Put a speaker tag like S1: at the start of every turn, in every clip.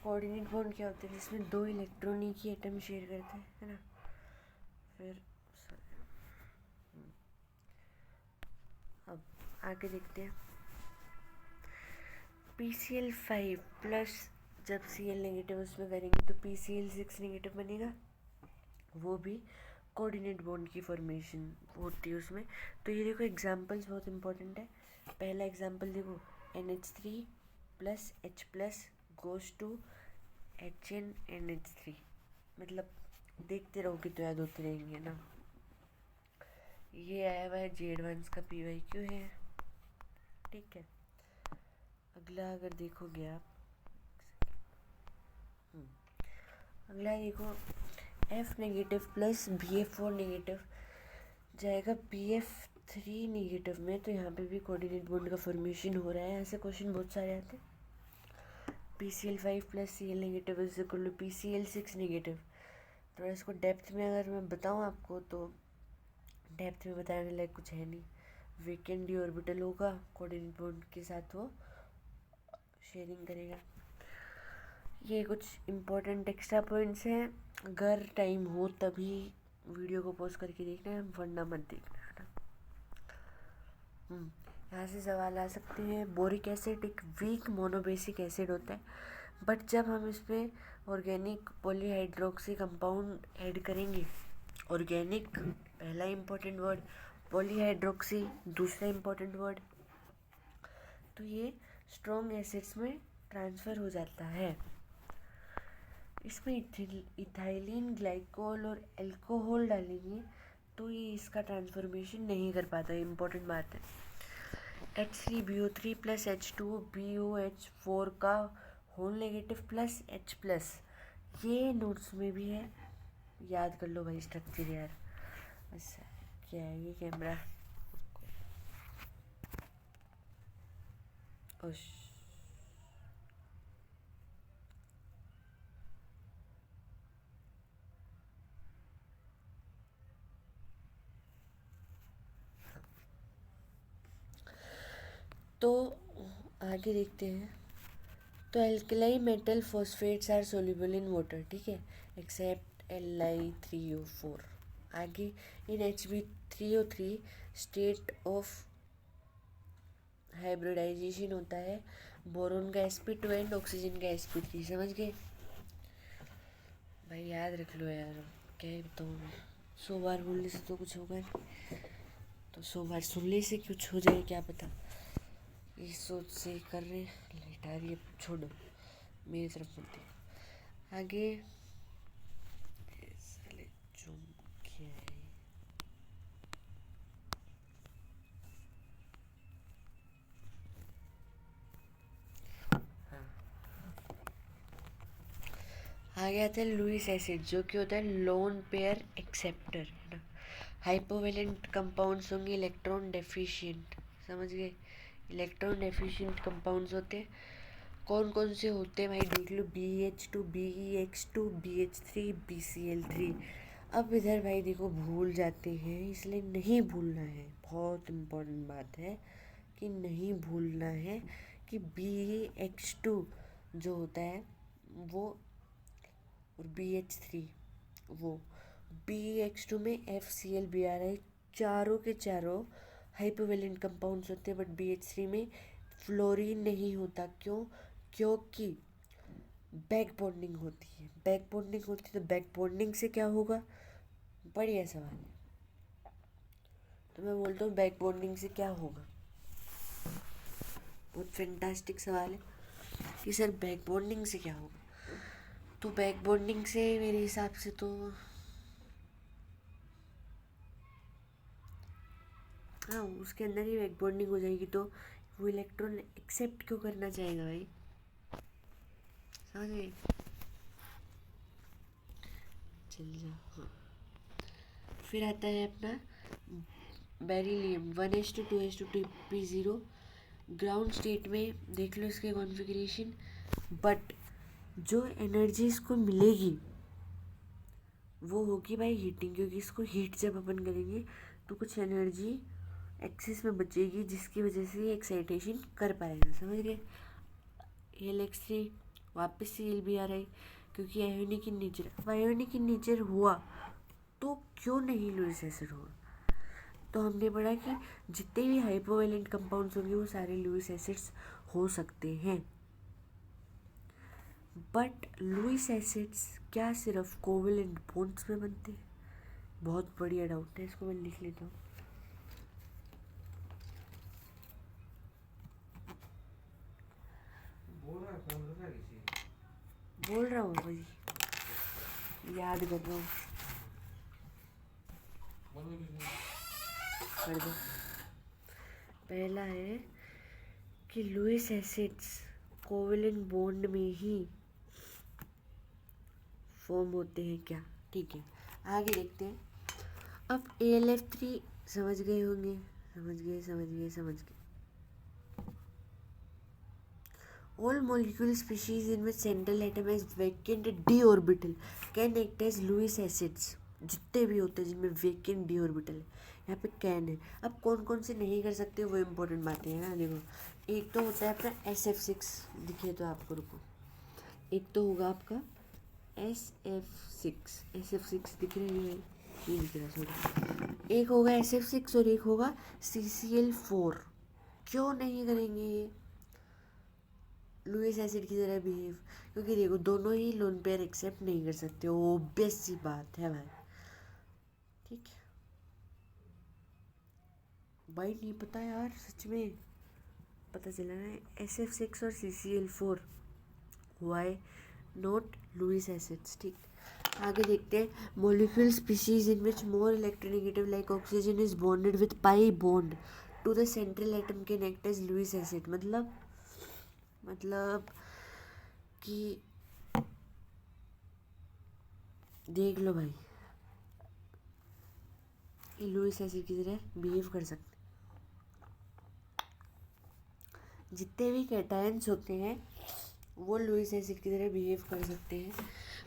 S1: Coordinate bond क्या होते हैं, जिसमें दो इलेक्ट्रॉन एक ही एटम शेयर करते हैं, है ना। फिर अब आगे देखते हैं। PCl5 प्लस जब Cl नेगेटिव उसमें करेंगे तो PCl6 नेगेटिव बनेगा, वो भी कोऑर्डिनेट बॉन्ड की फॉर्मेशन होती है उसमें। तो ये देखो एग्जांपल्स बहुत इंपॉर्टेंट है। पहला एग्जांपल देखो, NH3 plus H plus goes to HNNH3, मतलब देखते रहोगे तो याद होते रहेंगे ना। ये आया हुआ है Z1 का PYQ है, ठीक है। अगला अगर देखोगे आप, अगला देखो F negative plus BF4 negative जाएगा BF3 नेगेटिव में, तो यहाँ पे भी कोऑर्डिनेट बॉन्ड का फॉर्मेशन हो रहा है। ऐसे क्वेश्चन बहुत सारे आते हैं। PCl5 plus Cl negative is equal to PCl6 negative. थोड़ा इसको डेप्थ में अगर मैं बताऊँ आपको तो डेप्थ में बताने लायक कुछ है नहीं। वेकेंट डी ऑर्बिटल होगा, कोऑर्डिनेट बॉन्ड के साथ वो शेयरिंग करेगा। ये कुछ इम्पोर्टेंट एक्स्ट्रा पॉइंट्स हैं, अगर टाइम हो तभी वीडियो को पॉज करके देखना है, वरना मत देखना, है ना। यहाँ से सवाल आ सकते हैं। बोरिक एसिड एक वीक मोनोबेसिक एसिड होता है, बट जब हम इसमें ऑर्गेनिक पॉलीहाइड्रोक्सी कंपाउंड ऐड करेंगे, ऑर्गेनिक पहला इम्पोर्टेंट वर्ड, पॉलीहाइड्रोक्सी दूसरा इम्पोर्टेंट वर्ड, तो ये स्ट्रॉन्ग एसिड्स में ट्रांसफ़र हो जाता है। इसमें इथाइलिन ग्लाइकोल और अल्कोहल डालेंगे तो ये इसका ट्रांसफॉर्मेशन नहीं कर पाता, इम्पोर्टेंट बात है। H3BO3 प्लस H2BOH4 का whole negative plus H plus, ये नोट्स में भी है, याद कर लो भाई स्ट्रक्चर यार। अच्छा क्या है ये कैमरा, तो आगे देखते हैं। तो alkali metal phosphates are soluble in water, ठीक है, एक्सेप्ट Li3O4। आगे इन Hb3O3 स्टेट ऑफ हाइब्रिडाइजेशन होता है बोरोन का sp2 एंड ऑक्सीजन का sp3। समझ गए भाई, याद रख लो यार, क्या ही बताऊँ मैं। 100 बार बोलने से तो कुछ होगा नहीं, तो 100 बार सुनने से कुछ हो जाए क्या पता। इस सोच से कर रहे लाइट आ रही है, छोड़ो मेरी तरफ मत देखो। आगे साले जुम क्या है, हाँ आगे आता है लुईस एसिड, जो कि होता है लोन पेयर एक्सेप्टर, है ना। हाइपोवेलेंट कंपाउंड्स होंगे इलेक्ट्रॉन डेफिशिएंट, समझ गए, इलेक्ट्रॉन डेफिशिएंट कंपाउंड्स होते हैं। कौन कौन से होते हैं भाई देख लो, BH2 BeX2 BH3 BCl3। अब इधर भाई देखो भूल जाते हैं, इसलिए नहीं भूलना है, बहुत इम्पोर्टेंट बात है कि नहीं भूलना है कि BeX2 जो होता है वो, और BH3 वो, BeX2 में FCl आ रहा है, चारों के चारों हाइपोवेलेंट कंपाउंड्स होते हैं, बट BH3 में फ्लोरीन नहीं होता। क्यों? क्योंकि बैक बॉन्डिंग होती है, बैक बॉन्डिंग होती है, तो बैक बॉन्डिंग से क्या होगा, बढ़िया सवाल है। तो मैं बोलता हूँ बैक बॉन्डिंग से क्या होगा, बहुत फैंटास्टिक सवाल है कि सर बैक बॉन्डिंग से क्या होगा। तो बैक बॉन्डिंग से मेरे हिसाब से तो हाँ उसके अंदर ही बैक बॉन्डिंग हो जाएगी, तो वो इलेक्ट्रॉन एक्सेप्ट क्यों करना चाहेगा भाई, समझ गए। चल जा, हाँ फिर आता है अपना beryllium 1s2 2s2 ground state में, देख लो इसके कॉन्फ़िगरेशन। बट जो एनर्जी इसको मिलेगी वो होगी भाई हीटिंग, क्योंकि इसको हीट जब अपन करेंगे तो कुछ एनर्जी एक्सेस में बचेगी, जिसकी वजह से ये एक्साइटेशन कर पाएगा, समझ गए। AlX3 वापस से LBRI, क्योंकि आयोनिक इन नेचर। अब आयोनिक इन नेचर हुआ तो क्यों नहीं लुईस एसिड हुआ? तो हमने पढ़ा कि जितने भी हाइपोवैलेंट कंपाउंड्स होंगे वो सारे लुईस एसिड्स हो सकते हैं। बट लुईस एसिड्स क्या सिर्फ कोवैलेंट बॉन्ड्स में बनते हैं? बहुत बढ़िया डाउट है, इसको मैं लिख लेता हूँ। बोल रहा हूँ भाई, याद कर रहा हूँ। कर दो। पहला है कि लुईस एसिड्स कोवैलेंट बॉन्ड में ही फॉर्म होते हैं क्या? ठीक है, आगे देखते हैं। अब AlF3 समझ गए होंगे, समझ गए। All molecule species in which central atom has vacant d orbital can act as Lewis acids। जितने भी होते हैं जिनमें वेकेंट डी ऑर्बिटल है, यहाँ पे कैन है। अब कौन कौन से नहीं कर सकते वो इम्पोर्टेंट बातें हैं ना। देखो, एक तो होता है अपना SF6, दिखे तो आपको, रुको, एक तो होगा आपका SF6 दिख रही है, ये दिख रहा है सॉरी। एक होगा SF6 और एक होगा CCl4। क्यों नहीं करेंगे ये लुईस एसिड की तरह बिहेव? क्योंकि देखो दोनों ही लोन पेयर एक्सेप्ट नहीं कर सकते, ओबियस सी बात है भाई। ठीक है भाई, नहीं पता यार, सच में पता चला ना। SF6 और CCl4 why not Lewis acids. ठीक, आगे देखते हैं। Molecule species in which more electronegative like oxygen is bonded with pi bond to the central atom can act as Lewis acid. मतलब कि देख लो भाई, ये लुईस एसिड की तरह बिहेव कर सकते। जितने भी कैटायंस होते हैं वो लुईस एसिड की तरह बिहेव कर सकते हैं,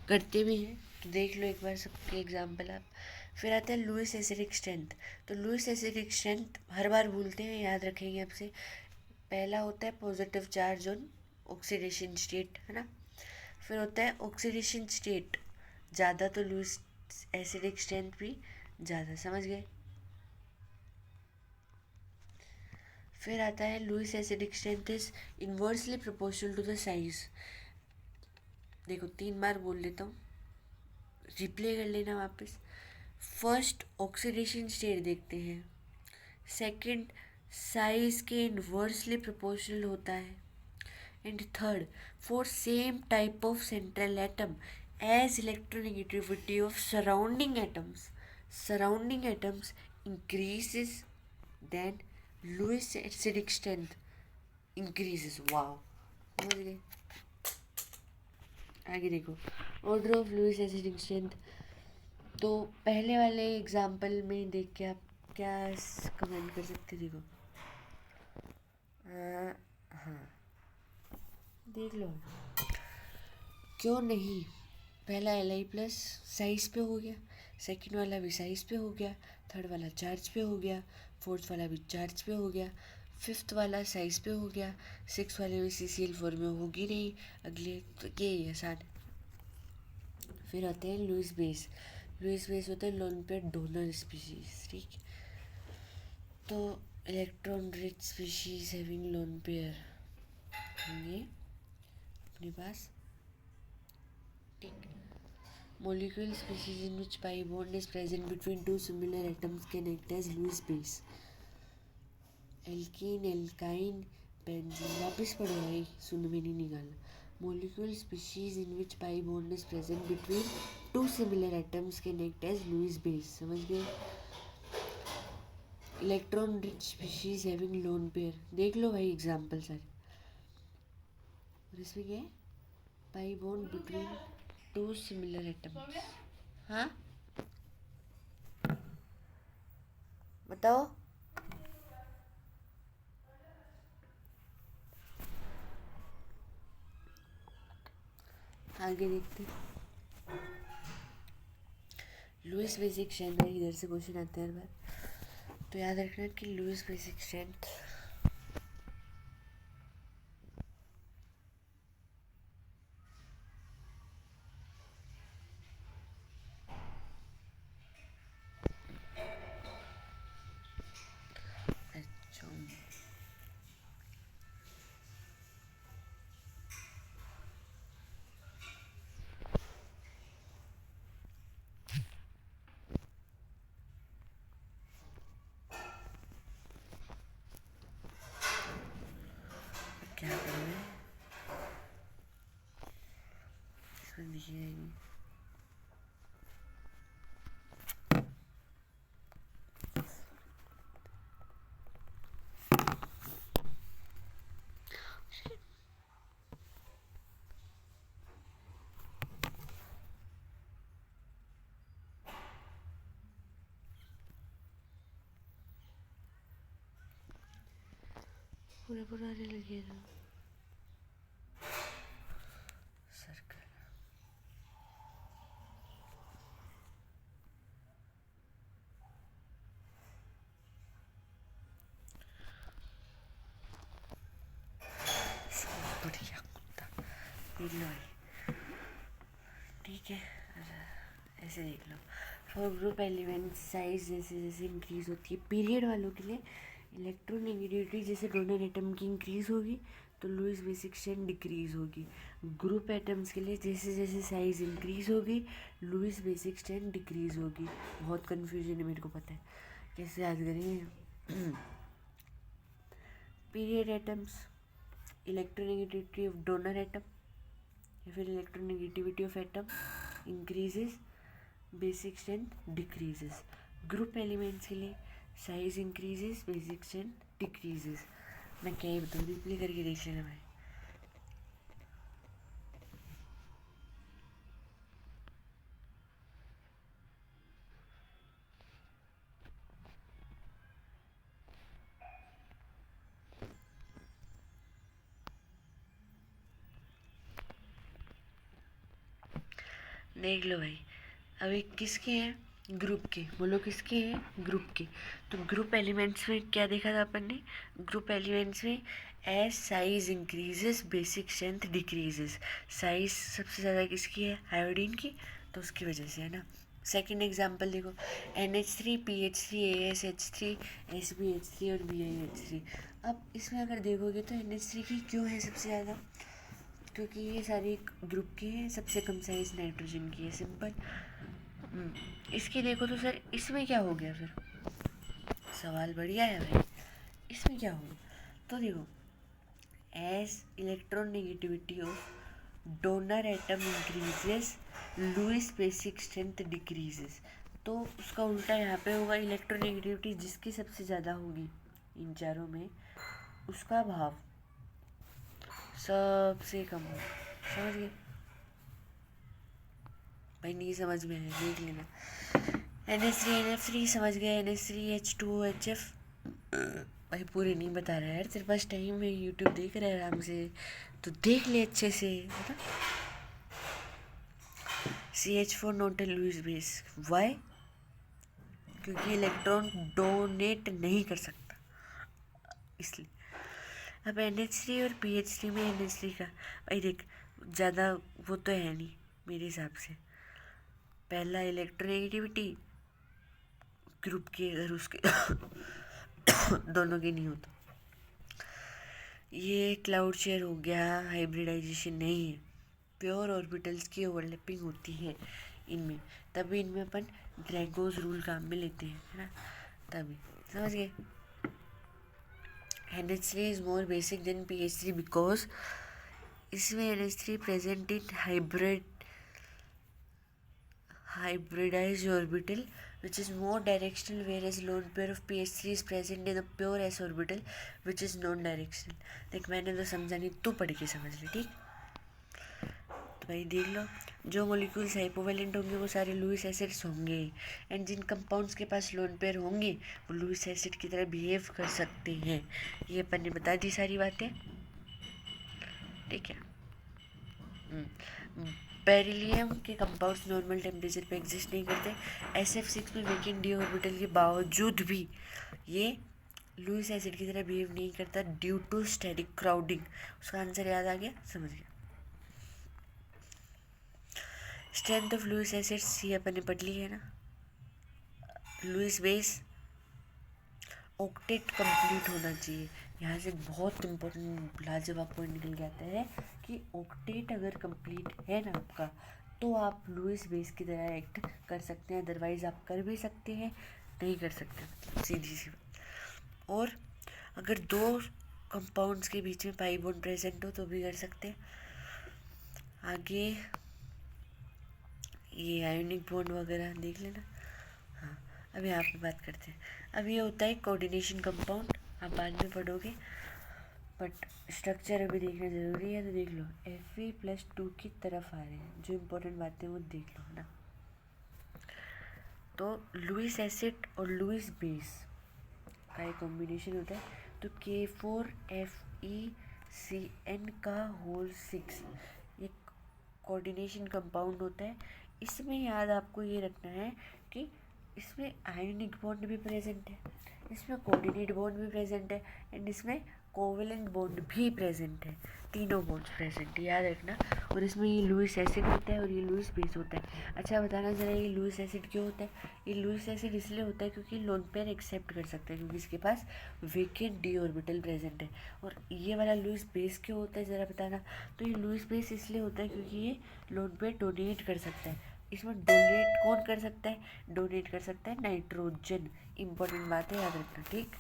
S1: करते भी हैं। तो देख लो एक बार सबके एग्जाम्पल आप। फिर आता है लुईस एसिडिक स्ट्रेंथ। तो लुईस एसिडिक स्ट्रेंथ हर बार भूलते हैं, याद रखेंगे आपसे। पहला होता है positive charge on oxidation state, है ना। फिर होता है ऑक्सीडेशन स्टेट ज़्यादा तो लुईस एसिडिक स्ट्रेंथ भी ज़्यादा, समझ गए। फिर आता है Lewis acidic strength is inversely proportional to the size. देखो 3 बार बोल लेता हूँ, रिप्ले कर लेना वापस। फर्स्ट ऑक्सीडेशन स्टेट देखते हैं, सेकंड साइज के इन्वर्सली प्रोपोर्शनल होता है, and third for same type of central atom as electronegativity of surrounding atoms increases then Lewis acidic strength increases. Wow, समझ गए। आगे देखो, order of Lewis acidic strength. तो पहले वाले एग्जाम्पल में देख के आप क्या कमेंट कर सकते, देखो हाँ देख लो, क्यों नहीं। पहला Li+ साइज पे हो गया, सेकंड वाला भी साइज पे हो गया, थर्ड वाला चार्ज पे हो गया, फोर्थ वाला भी चार्ज पे हो गया, फिफ्थ वाला साइज पे हो गया, सिक्स वाले भी CCl4 में होगी नहीं अगले, तो ये आसान है। फिर आते हैं लुईस बेस। लुईस बेस होता है लोन पेयर डोनर स्पीशीज। ठीक, तो electron rich species having lone pair होंगे अपने पास। ठीक, molecule species in which pi bond is present between two similar atoms can act as Lewis base। Alkene, alkyne, benzene. वापस पढ़ो भाई, सुन में नहीं निकालना। molecule species in which pi bond is present between two similar atoms can act as Lewis base, समझ गए। Electron rich species having lone pair, देख लो भाई एग्जाम्पल सारे। और इसमें क्या है, pi bond between two similar atoms. हाँ बताओ। आगे देखते हैं। लुईस बेसिक स्ट्रेंथ, इधर से क्वेश्चन आते हैं हर बार, तो याद रखना कि लुईस बेसिक स्ट्रेंथ दिखी जाएगी। पूरा पूरा आने लगे ना सर्कल। बढ़िया कुत्ता देख लो भाई, ठीक है। ऐसे देख लो, फॉर ग्रुप एलिमेंट साइज जैसे जैसे इंक्रीज होती है पीरियड वालों के लिए इलेक्ट्रोनेगेटिविटी जैसे डोनर एटम की इंक्रीज होगी तो लुईस बेसिक स्ट्रेंथ डिक्रीज होगी। ग्रुप एटम्स के लिए जैसे जैसे साइज इंक्रीज होगी लुईस बेसिक स्ट्रेंथ डिक्रीज होगी। बहुत कन्फ्यूजन है, मेरे को पता है, कैसे याद करेंगे। Period atoms electronegativity of donor atom या फिर electronegativity of atom increases, basic strength decreases. Group elements के लिए size increases, basic strength decreases. मैं क्या ही बताऊँ, रिप्ले करके देख लेना भाई। देख लो भाई, अभी किसके हैं ग्रुप के, बोलो किसके हैं ग्रुप के। तो ग्रुप एलिमेंट्स में क्या देखा था अपन ने, ग्रुप एलिमेंट्स में as size increases basic strength decreases. Size सबसे ज़्यादा किसकी है, आयोडीन की, तो उसकी वजह से है ना। सेकंड एग्जांपल देखो, NH3 PH3 ASH3 SbH3 और BiH3। अब इसमें अगर देखोगे तो NH3 की क्यों है सबसे ज़्यादा, क्योंकि ये सारी ग्रुप की है, सबसे कम साइज नाइट्रोजन की है, सिंपल। इसकी देखो तो सर इसमें क्या हो गया फिर, सवाल बढ़िया है भाई, इसमें क्या होगा। तो देखो, as electron negativity of donor atom increases Lewis basic strength decreases. तो उसका उल्टा यहाँ पे होगा, इलेक्ट्रोनेगेटिविटी जिसकी सबसे ज़्यादा होगी इन चारों में उसका भाव सबसे कम होगा। समझ गए भाई, नहीं समझ में है देख लेना। NH3NF3 समझ गए, NH3H2OHF। भाई पूरे नहीं बता रहा है यार, तेरे पास टाइम है, यूट्यूब देख रहा है आराम से तो देख ले अच्छे से, है ना। CH4 not a Lewis base, why, क्योंकि इलेक्ट्रॉन डोनेट नहीं कर सकता इसलिए। अब NH3 और PH3 में NH3 का भाई देख ज़्यादा वो तो है नहीं मेरे हिसाब से। पहला इलेक्ट्रोनेगेटिविटी ग्रुप के अगर उसके दोनों के नहीं होता, ये क्लाउड शेयर हो गया, हाइब्रिडाइजेशन नहीं है, प्योर ऑर्बिटल्स की ओवरलैपिंग होती है इनमें, तभी इनमें अपन ड्रैगोस रूल काम में लेते हैं, है ना, तभी। समझ गए। NH3 is more basic than PH3 because इसमें NH3 present in hybridized orbital which is more directional, whereas lone pair of PH3 is present in the pure s orbital which is non-directional। देख मैंने तो समझा नहीं, तू पढ़ के समझ ले, ठीक। तो भाई देख लो, जो मॉलिक्यूल्स हाइपोवेलेंट होंगे वो सारे लुईस एसिड्स होंगे, एंड जिन कंपाउंड्स के पास लोन पेयर होंगे वो लुईस एसिड की तरह बिहेव कर सकते हैं। ये अपन ने बता दी सारी बातें, ठीक है। बेरिलियम के कंपाउंड्स नॉर्मल टेम्परेचर पे एग्जिस्ट नहीं करते। SF6 में वेकेंट डी ऑर्बिटल के बावजूद भी ये लुईस एसिड की तरह बिहेव नहीं करता ड्यू टू स्टैटिक क्राउडिंग। उसका आंसर याद आ गया, समझ गया। स्ट्रेंथ ऑफ लुईस एसिड्स ये अपन ने पढ़ ली है ना। लुईस बेस ऑक्टेट कंप्लीट होना चाहिए। यहाँ से बहुत इम्पोर्टेंट लाजवाब पॉइंट निकल के आता है कि ऑक्टेट अगर कंप्लीट है ना आपका तो आप लुईस बेस की तरह एक्ट कर सकते हैं, अदरवाइज आप कर भी सकते हैं नहीं कर सकते, सीधी सी बात। और अगर दो कंपाउंड्स के बीच में पाई बॉन्ड प्रेजेंट हो तो भी कर सकते हैं। आगे ये आयोनिक बॉन्ड वगैरह देख लेना। हाँ, अब यहाँ पे बात करते हैं। अब ये होता है कोऑर्डिनेशन कंपाउंड, आप बाद में पढ़ोगे, बट स्ट्रक्चर अभी देखना ज़रूरी है। तो देख लो Fe+2 की तरफ आ रहे हैं, जो इम्पोर्टेंट बातें वो देख लो ना। तो लुईस एसिड और लुईस बेस का एक कॉम्बिनेशन होता है। तो K4FeCN का होल 6 एक कोऑर्डिनेशन कंपाउंड होता है। इसमें याद आपको ये रखना है कि इसमें आयोनिक बॉन्ड भी प्रेजेंट है, इसमें कोऑर्डिनेट बॉन्ड भी प्रेजेंट है, एंड इसमें कोवेलेंट बॉन्ड भी प्रेजेंट है। तीनों बॉन्ड्स प्रेजेंट है, याद रखना। और इसमें ये लुईस एसिड होता है और ये लुईस बेस होता है। अच्छा बताना ज़रा, ये लुईस एसिड क्यों होता है? ये लुईस एसिड इसलिए होता है क्योंकि लोन पेयर एक्सेप्ट कर सकता है, क्योंकि इसके पास वेकेंट डी ऑर्बिटल प्रेजेंट है। और ये वाला लुईस बेस क्यों होता है ज़रा बताना। तो ये लुईस बेस इसलिए होता है क्योंकि ये लोन पेयर डोनेट कर सकता है। इसमें डोनेट कौन कर सकता है? डोनेट कर सकता है नाइट्रोजन। इंपॉर्टेंट बात है, याद रखना, ठीक।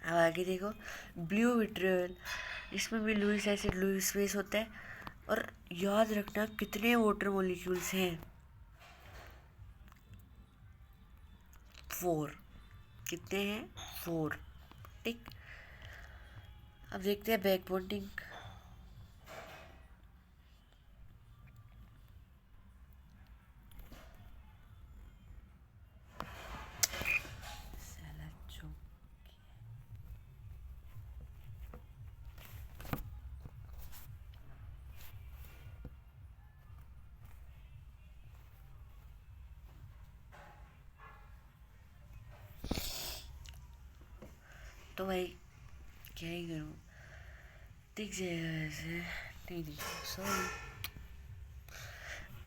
S1: अब आगे देखो, ब्लू विट्रियल, इसमें भी लुईस एसिड लुईस बेस होता है। और याद रखना कितने वाटर मॉलिक्यूल्स हैं? 4। कितने हैं? 4, ठीक। अब देखते हैं बैक बॉन्डिंग। तो भाई क्या ही करूँ, दिख जाएगा ऐसे, नहीं दिख, सॉरी।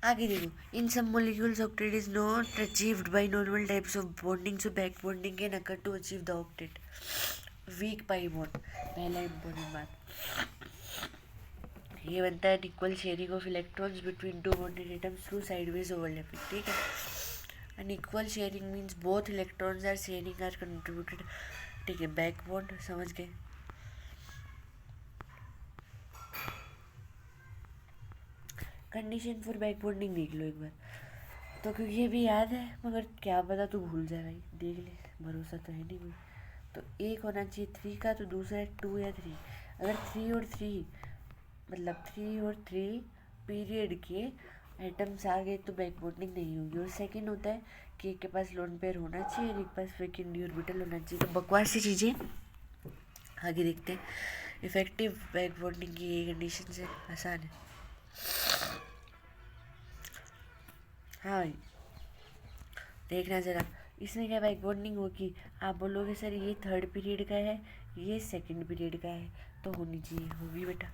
S1: आगे देखो, इन सब molecules octet is not achieved by normal types of bonding, so back bonding can occur to achieve the octet. Weak pi bond, पहला इम्पोर्टेंट बात, ये बनता है equal sharing of electrons between two bonded atoms through sideways overlapping, ठीक है। And equal sharing means both electrons are sharing are contributed, ठीक है। Back bond समझ गए। कंडीशन फॉर बैक बॉन्डिंग देख लो एक बार, तो क्योंकि ये भी याद है, मगर क्या पता तू भूल जाए भाई, देख ले, भरोसा तो है नहीं कोई। तो एक होना चाहिए 3 का, तो दूसरा है 2 या 3। अगर 3 और 3 मतलब 3 और 3 पीरियड के एटम्स आ गए तो बैक बॉन्डिंग नहीं होगी। और सेकंड होता है कि एक के पास लोन पेयर होना चाहिए और एक के पास वेकेंट डी ऑर्बिटल होना चाहिए। तो बकवास सी चीज़ें आगे देखते हैं। इफेक्टिव बैक बॉन्डिंग की ये कंडीशन से आसान है। हाँ भाई देखना ज़रा, इसमें क्या बैक बॉन्डिंग होगी? आप बोलोगे सर ये थर्ड पीरियड का है, ये सेकंड पीरियड का है, तो होनी चाहिए, होगी बेटा।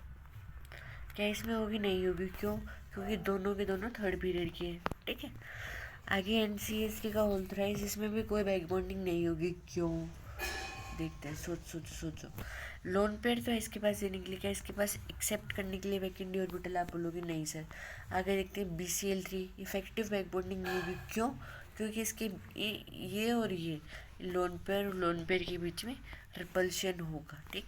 S1: क्या इसमें होगी? नहीं होगी। क्यों? क्योंकि दोनों के दोनों थर्ड पीरियड के हैं, ठीक है। आगे NCS3 का होल थ्राइस, इसमें भी कोई बैक बॉन्डिंग नहीं होगी। क्यों? देखते हैं, सोचो। लोन पेयर तो है इसके पास देने के लिए, क्या इसके पास एक्सेप्ट करने के लिए वेकेंट डी ऑर्बिटल? आप बोलोगे नहीं सर। आगे देखते हैं BCl3, इफेक्टिव बैक बॉन्डिंग नहीं होगी। क्यों? क्योंकि इसके ये और ये लोन पेयर के बीच में रिपल्शन होगा, ठीक।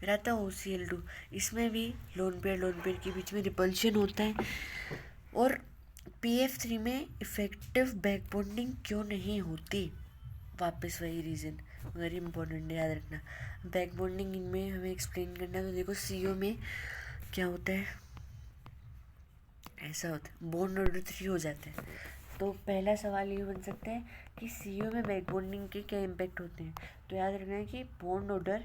S1: फिर आता है OCl2, इसमें भी लोन पेयर के बीच में रिपल्शन होता है। और PF3 में इफेक्टिव बैक बॉन्डिंग क्यों नहीं होती? वापस वही रीज़न, वेरी इंपॉर्टेंट है, याद रखना। बैक बॉन्डिंग इनमें हमें एक्सप्लेन करना है। तो देखो CO में क्या होता है, ऐसा होता है, बॉन्ड ऑर्डर 3 हो जाते हैं। तो पहला सवाल ये बन सकता है कि CO में बैक बॉन्डिंग के क्या इम्पैक्ट होते हैं? तो याद रखना है कि बॉन्ड ऑर्डर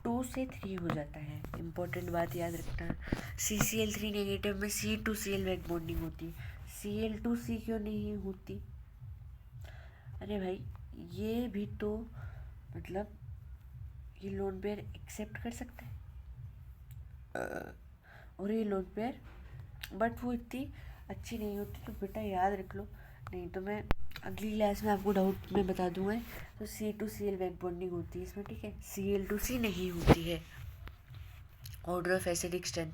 S1: 2 से 3 हो जाता है, इंपॉर्टेंट बात याद रखना। CCl3 नेगेटिव में C2Cl बैक बॉन्डिंग होती है, Cl2C क्यों नहीं होती? अरे भाई ये भी तो मतलब ये लोन पेयर एक्सेप्ट कर सकता है और ये लोन पेयर, बट वो इतनी अच्छी नहीं होती। तो बेटा याद रख लो, नहीं तो मैं अगली क्लास में आपको डाउट में बता दूंगा। तो C2Cl बैक बॉन्डिंग होती है इसमें, ठीक है। Cl2C नहीं होती है। ऑर्डर ऑफ एसिडिक स्ट्रेंथ,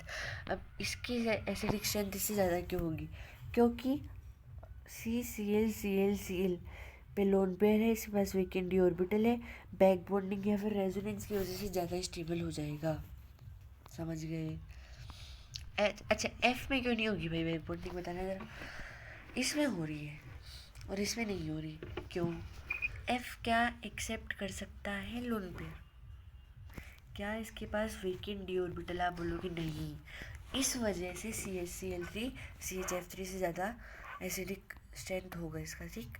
S1: अब इसकी एसिडिक स्ट्रेंथ इससे ज़्यादा क्यों होगी? क्योंकि CCl पे लोन पेयर है, इसके पास वेकेंट डी ऑर्बिटल है, बैक बॉन्डिंग या फिर रेजोनेंस की वजह से ज़्यादा स्टेबल हो जाएगा। समझ गए। अच्छा एफ में क्यों नहीं होगी भाई बैक बॉन्डिंग बताना ज़रा। इसमें हो रही है और इसमें नहीं हो रही, क्यों? एफ क्या एक्सेप्ट कर सकता है लोन पेयर? क्या इसके पास वीकेंड डी ऑर्बिटल? आप बोलोगे नहीं, इस वजह से CH3 CHF3 से ज़्यादा एसिडिक स्ट्रेंथ होगा इसका, ठीक।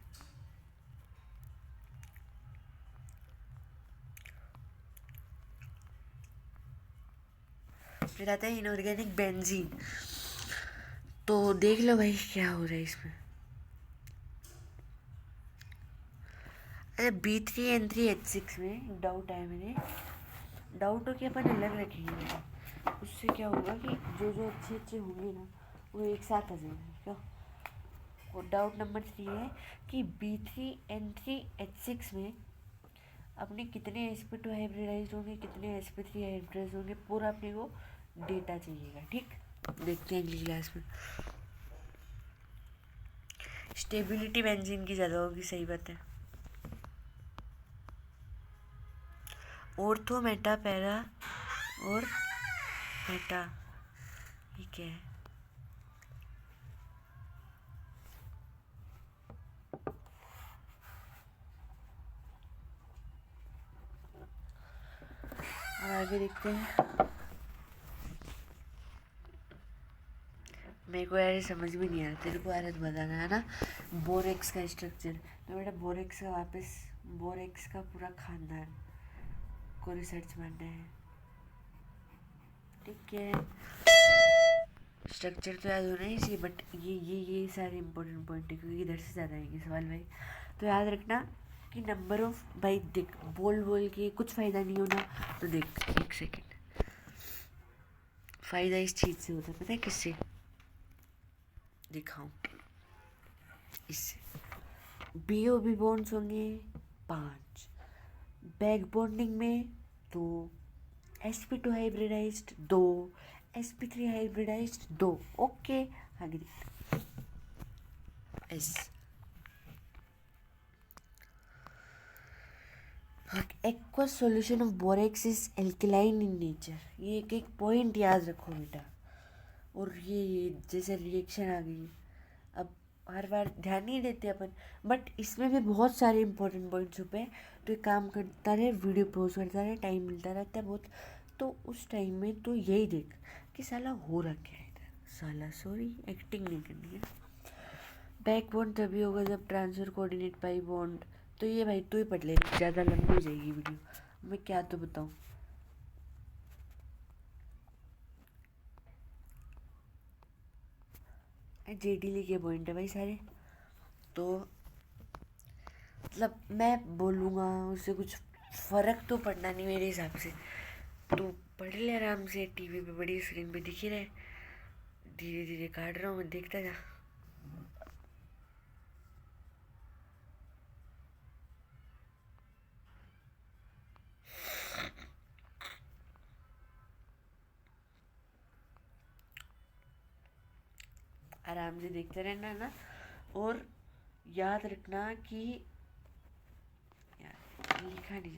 S1: फिर आता है इनऑर्गेनिक बेंजीन। तो देख लो भाई क्या हो रहा है इसमें। अरे B3N3H6 में डाउट है, मैंने डाउट हो कि अपन अलग रखेंगे बेटा। उससे क्या होगा कि जो जो अच्छे अच्छे होंगे ना वो एक साथ आ जाएंगे, क्या। और डाउट नंबर 3 है कि B3N3H6 में अपने कितने sp2 हाइब्रिडाइज होंगे, कितने sp3 हाइब्रिडाइज होंगे, पूरा अपने को डेटा चाहिएगा, ठीक। देखते हैं अगली क्लास में। स्टेबिलिटी बेंजीन की ज़्यादा होगी, सही बात है। ऑर्थो मेटा पैरा और मेटा, ठीक है। आगे देखते हैं। मेरे को यार समझ में नहीं आ रहा, तेरे को यार बताना है ना बोरेक्स का स्ट्रक्चर। तो बेटा बोरेक्स का वापस, बोरेक्स का पूरा खानदान को रिसर्च मानना है, ठीक है। स्ट्रक्चर तो याद होना ही चाहिए, बट ये सारे इंपॉर्टेंट पॉइंट है क्योंकि इधर से ज़्यादा आएंगे सवाल भाई। तो याद रखना कि नंबर ऑफ, भाई देख बोल के कुछ फ़ायदा नहीं होना। तो देख एक सेकेंड, फ़ायदा इस चीज़ से होता है, पता है किससे? दिखाऊं, इससे BOB बॉन्ड्स होंगे 5, बैक बॉन्डिंग में 2, sp2 hybridised 2, sp3 hybridised 2, okay. आगे as aqueous solution of borax is alkaline in nature. ये एक एक पॉइंट याद रखो बेटा। और ये जैसे रिएक्शन आ गई, अब हर बार ध्यान नहीं देते अपन, बट इसमें भी बहुत सारे इंपॉर्टेंट पॉइंट छुपे हैं। तो एक काम करता रहे, वीडियो पॉज करता रहे, टाइम मिलता रहता है बहुत, तो उस टाइम में तो यही देख कि साला हो रहा क्या है इधर। साला सॉरी, एक्टिंग नहीं करनी है। बैक बॉन्ड तभी होगा जब ट्रांसफर कोऑर्डिनेट पाई बॉन्ड। तो ये भाई तू ही पढ़ ले, ज़्यादा लंबी हो जाएगी वीडियो, मैं क्या तो बताऊँ। JD के पॉइंट है भाई सारे। तो मतलब मैं बोलूँगा उससे कुछ फ़र्क तो पड़ना नहीं मेरे हिसाब से। तो पढ़ ले आराम से, टीवी पे बड़ी स्क्रीन पे दिख ही रहे, धीरे धीरे काट रहा हूँ मैं, देखता जा। आराम से देखते रहना ना। और याद रखना कि यार लिखा नहीं